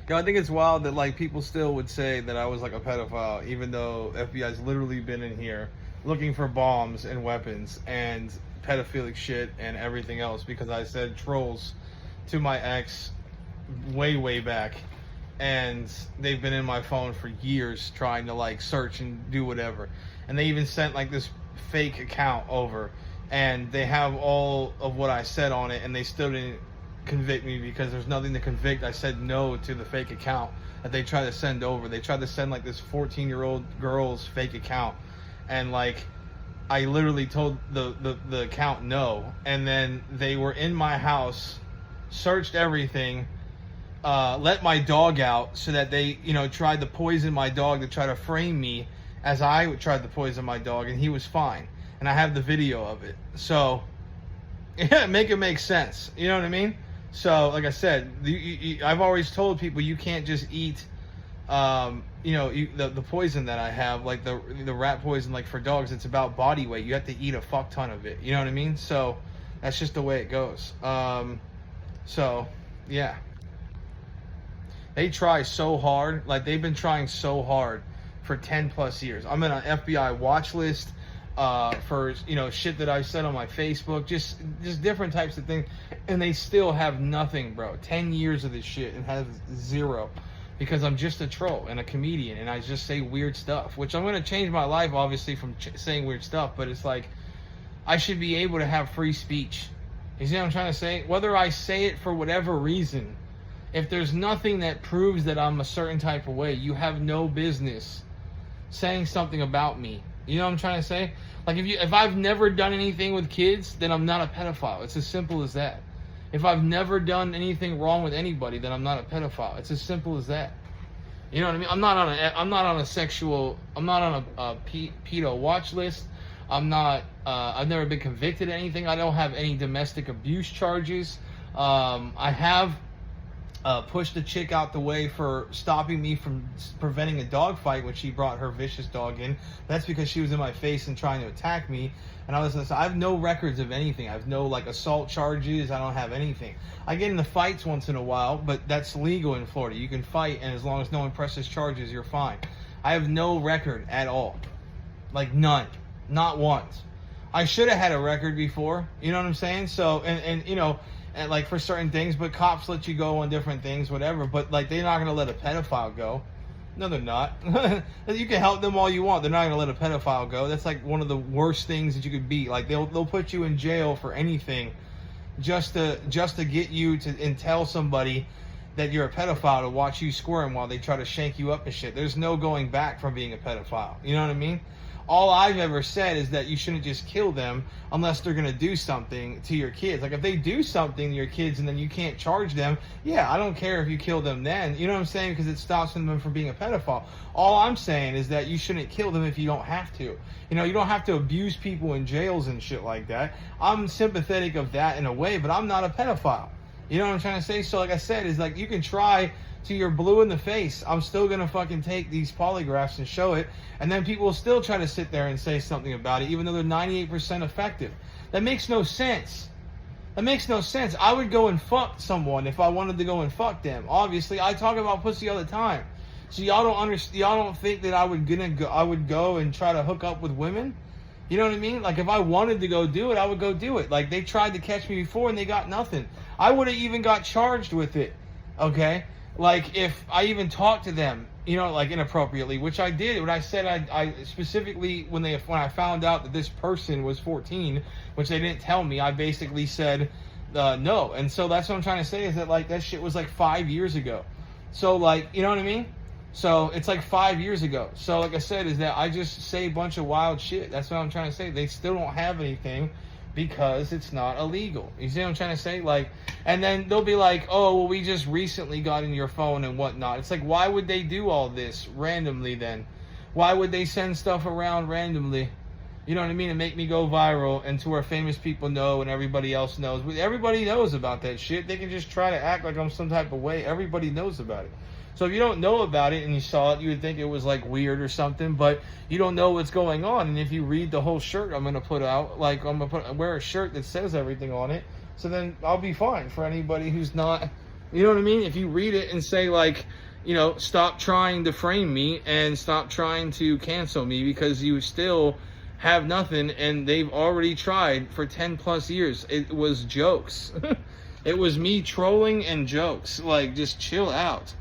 Yo, I think it's wild that like people still would say that I was like a pedophile, even though FBI's literally been in here looking for bombs and weapons and pedophilic shit and everything else because I said trolls to my ex way back, and they've been in my phone for years trying to like search and do whatever, and they even sent like this fake account over, and they have all of what I said on it, and they still didn't convict me because there's nothing to convict. I said no to the fake account that they tried to send over. They tried to send like this 14-year-old girl's fake account, and like I literally told the account no, and then they were in my house, searched everything, let my dog out so that they, you know, tried to poison my dog to try to frame me as I tried to poison my dog, and he was fine. And I have the video of it. So, yeah, make it make sense. You know what I mean? So, like I said, I've always told people you can't just eat, you know, the poison that I have, like the rat poison, like for dogs, it's about body weight. You have to eat a fuck ton of it. You know what I mean? So, that's just the way it goes. So, yeah. They try so hard. Like, they've been trying so hard for 10 plus years. I'm in an FBI watch list for, you know, shit that I said on my Facebook, just different types of things, and they still have nothing, bro. 10 years of this shit and have zero, because I'm just a troll and a comedian, and I just say weird stuff, which I'm going to change my life, obviously, from saying weird stuff, but it's like, I should be able to have free speech. You see what I'm trying to say? Whether I say it for whatever reason, if there's nothing that proves that I'm a certain type of way, you have no business saying something about me. You know what I'm trying to say? Like, if I've never done anything with kids, then I'm not a pedophile. It's as simple as that. If I've never done anything wrong with anybody, then I'm not a pedophile. It's as simple as that. You know what I mean? I'm not on a pedo watch list. I've never been convicted of anything. I don't have any domestic abuse charges. I have pushed a chick out the way for stopping me from preventing a dog fight when she brought her vicious dog in. That's because she was in my face and trying to attack me. And I have no records of anything. I have no like assault charges. I don't have anything. I get into fights once in a while, but that's legal in Florida. You can fight, and as long as no one presses charges, you're fine. I have no record at all. Like none. Not once. I should have had a record before. You know what I'm saying? So, and you know, and like for certain things, but cops let you go on different things, whatever. But like, they're not gonna let a pedophile go. No, they're not. You can help them all you want. They're not gonna let a pedophile go. That's like one of the worst things that you could be. Like, they'll put you in jail for anything, just to get you to and tell somebody that you're a pedophile to watch you squirm while they try to shank you up and shit. There's no going back from being a pedophile. You know what I mean? All I've ever said is that you shouldn't just kill them unless they're going to do something to your kids. Like, if they do something to your kids and then you can't charge them, yeah, I don't care if you kill them then. You know what I'm saying? Because it stops them from being a pedophile. All I'm saying is that you shouldn't kill them if you don't have to. You know, you don't have to abuse people in jails and shit like that. I'm sympathetic of that in a way, but I'm not a pedophile. You know what I'm trying to say? So like I said, is like, you can try till you're blue in the face. I'm still going to fucking take these polygraphs and show it. And then people will still try to sit there and say something about it, even though they're 98% effective. That makes no sense. That makes no sense. I would go and fuck someone if I wanted to go and fuck them. Obviously, I talk about pussy all the time. So y'all don't understand. Y'all don't think that I would go and try to hook up with women? You know what I mean? Like, if I wanted to go do it, I would go do it. Like, they tried to catch me before and they got nothing. I would have even got charged with it. Okay? Like, if I even talked to them, you know, like inappropriately, which I did. When I said I specifically, when I found out that this person was 14, which they didn't tell me, I basically said no. And so that's what I'm trying to say, is that like, that shit was like 5 years ago. So like, you know what I mean? So it's like 5 years ago. So like I said, is that I just say a bunch of wild shit. That's what I'm trying to say. They still don't have anything because it's not illegal. You see what I'm trying to say? Like, and then they'll be like, oh, well, we just recently got in your phone and whatnot. It's like, why would they do all this randomly then? Why would they send stuff around randomly? You know what I mean? And make me go viral and to where famous people know and everybody else knows. Everybody knows about that shit. They can just try to act like I'm some type of way. Everybody knows about it. So if you don't know about it and you saw it, you would think it was like weird or something, but you don't know what's going on. And if you read the whole shirt I'm going to put out, like wear a shirt that says everything on it, so then I'll be fine for anybody who's not You know what I mean? If you read it and say, like, you know, stop trying to frame me and stop trying to cancel me because you still have nothing, and they've already tried for 10 plus years. It was jokes. It was me trolling and jokes. Like, just chill out.